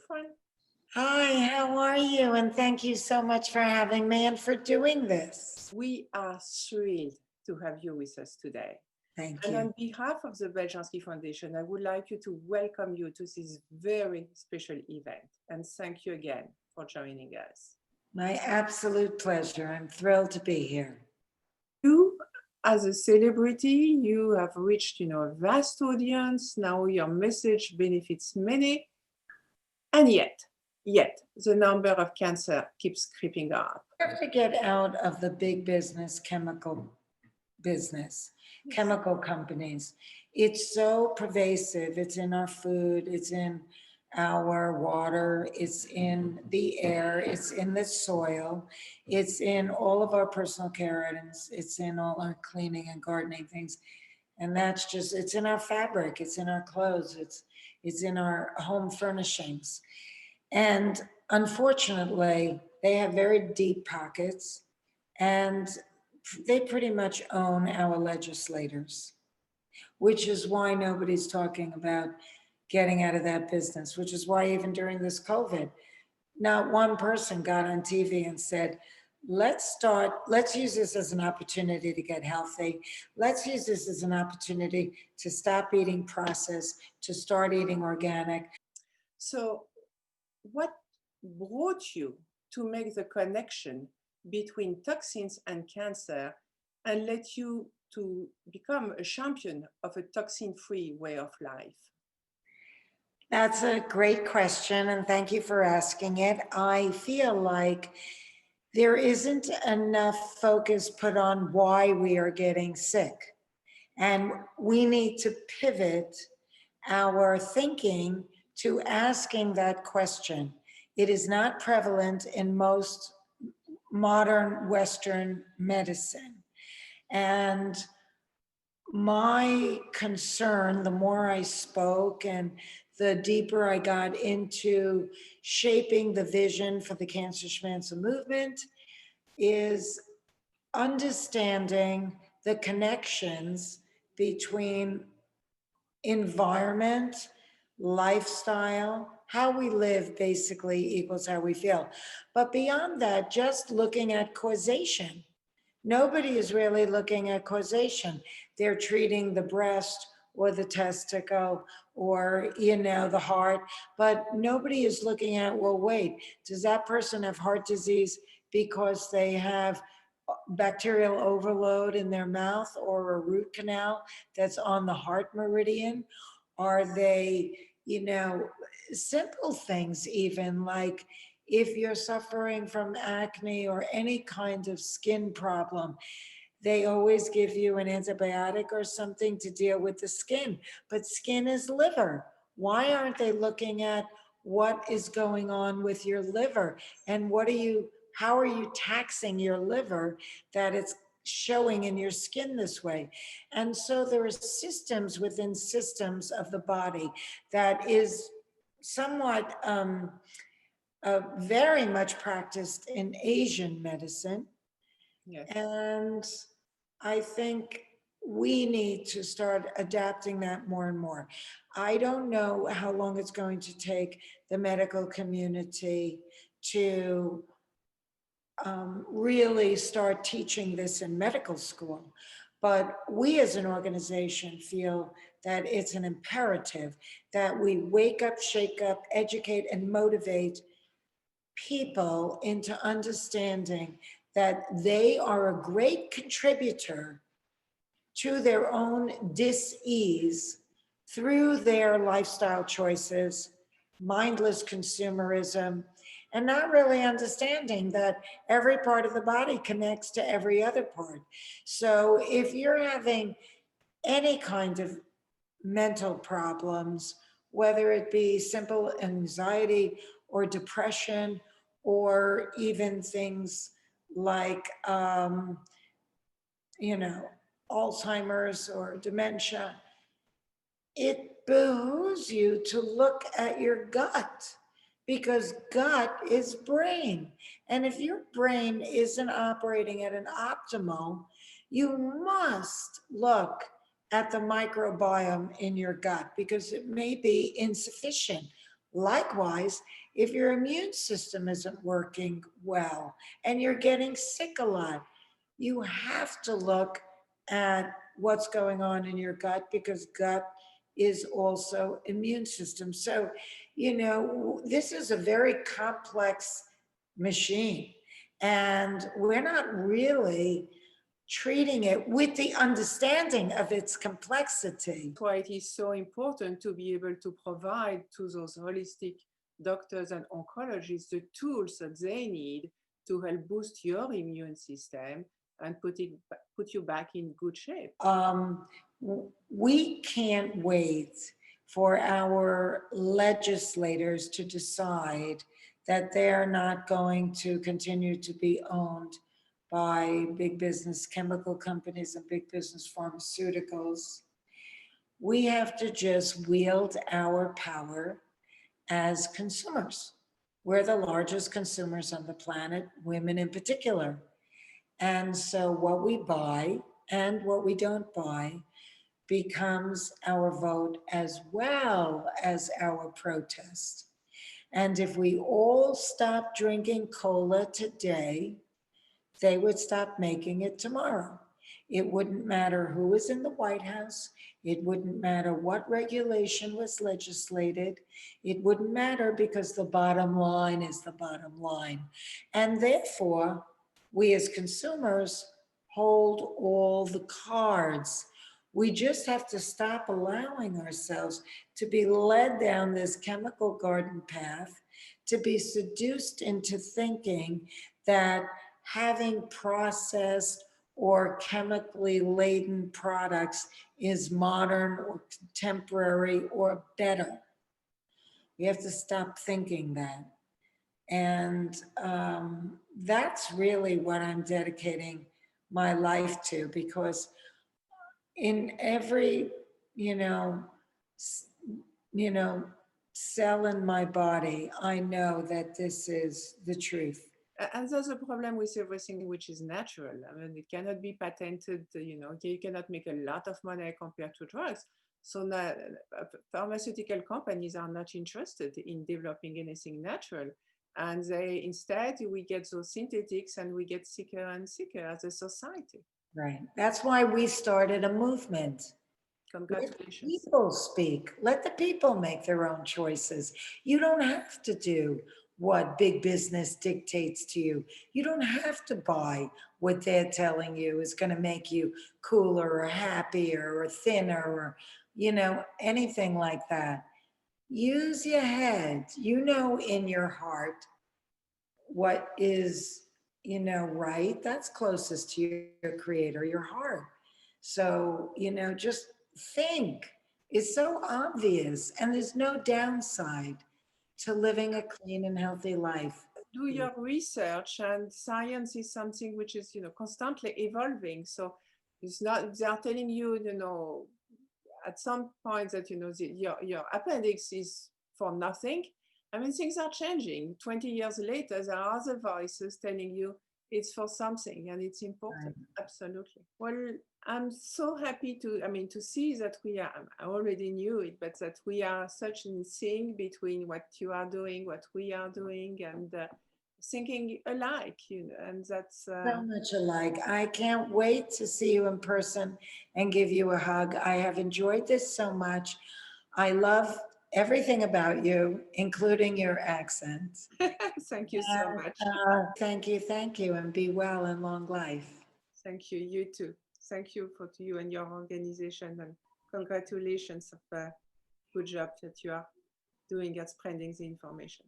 Fran. Hi, how are you? And thank you so much for having me and for doing this. We are thrilled to have you with us today. Thank And you. on behalf of the Beljanski Foundation, I would like you to welcome you to this very special event. And thank you again for joining us. My absolute pleasure. I'm thrilled to be here. You, as a celebrity, you have reached, a vast audience. Now your message benefits many. And yet, the number of cancer keeps creeping up. We have to get out of the big business chemical business, chemical companies. It's so pervasive. It's in our food, it's in our water, it's in the air, it's in the soil, it's in all of our personal care items, it's in all our cleaning and gardening things. And that's just, it's in our fabric, it's in our clothes, it's in our home furnishings. And unfortunately, they have very deep pockets and they pretty much own our legislators, which is why nobody's talking about getting out of that business, which is why even during this COVID, not one person got on TV and said, let's use this as an opportunity to get healthy. Let's use this as an opportunity to stop eating processed, to start eating organic. So, what brought you to make the connection between toxins and cancer and led you to become a champion of a toxin-free way of life? That's a great question, and thank you for asking it. I feel like there isn't enough focus put on why we are getting sick. And we need to pivot our thinking to asking that question. It is not prevalent in most modern Western medicine. And my concern, the more I spoke and the deeper I got into shaping the vision for the Cancer Schmancer Movement, is understanding the connections between environment, lifestyle, how we live basically equals how we feel. But beyond that, just looking at causation. Nobody is really looking at causation. They're treating the breast or the testicle or, the heart, but nobody is looking at, well, wait, does that person have heart disease because they have bacterial overload in their mouth or a root canal that's on the heart meridian? Are they, simple things even like if you're suffering from acne or any kind of skin problem, they always give you an antibiotic or something to deal with the skin, but skin is liver. Why aren't they looking at what is going on with your liver and how are you taxing your liver that it's showing in your skin this way? And so there are systems within systems of the body that is somewhat very much practiced in Asian medicine. Yes. And I think we need to start adapting that more and more. I don't know how long it's going to take the medical community to really start teaching this in medical school. But we as an organization feel that it's an imperative that we wake up, shake up, educate, and motivate people into understanding that they are a great contributor to their own dis-ease through their lifestyle choices, mindless consumerism, and not really understanding that every part of the body connects to every other part. So if you're having any kind of mental problems, whether it be simple anxiety or depression, or even things like, Alzheimer's or dementia, it behooves you to look at your gut because gut is brain. And if your brain isn't operating at an optimal, you must look at the microbiome in your gut because it may be insufficient. Likewise, if your immune system isn't working well and you're getting sick a lot, you have to look at what's going on in your gut, because gut is also immune system. So, this is a very complex machine, and we're not really treating it with the understanding of its complexity. That's why it is so important to be able to provide to those holistic doctors and oncologists the tools that they need to help boost your immune system and put you back in good shape. We can't wait for our legislators to decide that they're not going to continue to be owned by big business chemical companies and big business pharmaceuticals. We have to just wield our power as consumers. We're the largest consumers on the planet, women in particular. And so what we buy and what we don't buy becomes our vote as well as our protest. And if we all stop drinking cola today, they would stop making it tomorrow. It wouldn't matter who was in the White House. It wouldn't matter what regulation was legislated. It wouldn't matter, because the bottom line is the bottom line. And therefore, we as consumers hold all the cards. We just have to stop allowing ourselves to be led down this chemical garden path, to be seduced into thinking that having processed or chemically laden products is modern or contemporary or better. We have to stop thinking that. And that's really what I'm dedicating my life to, because in every, you know, cell in my body, I know that this is the truth. And there's a problem with everything which is natural. I mean, it cannot be patented, you cannot make a lot of money compared to drugs. So now, pharmaceutical companies are not interested in developing anything natural. And instead, we get those synthetics and we get sicker and sicker as a society. Right. That's why we started a movement. Congratulations. Let people speak. Let the people make their own choices. You don't have to do what big business dictates to you. You don't have to buy what they're telling you is going to make you cooler or happier or thinner or, anything like that. Use your head. In your heart what is, right. That's closest to your creator, your heart. So, just think. It's so obvious, and there's no downside to living a clean and healthy life. Do your research, and science is something which is constantly evolving. So it's not, they are telling you at some point that your appendix is for nothing. I mean, things are changing. 20 years later, there are other voices telling you it's for something and it's important. Right. Absolutely. Well, I'm so happy to see that I already knew it, but that we are such in sync between what you are doing, what we are doing, and thinking alike, and that's so much alike. I can't wait to see you in person and give you a hug. I have enjoyed this so much. I love everything about you, including your accent. Thank you so much. Thank you, and be well and long life. Thank you. You too. Thank you to you and your organization, and congratulations of the good job that you are doing at spreading the information.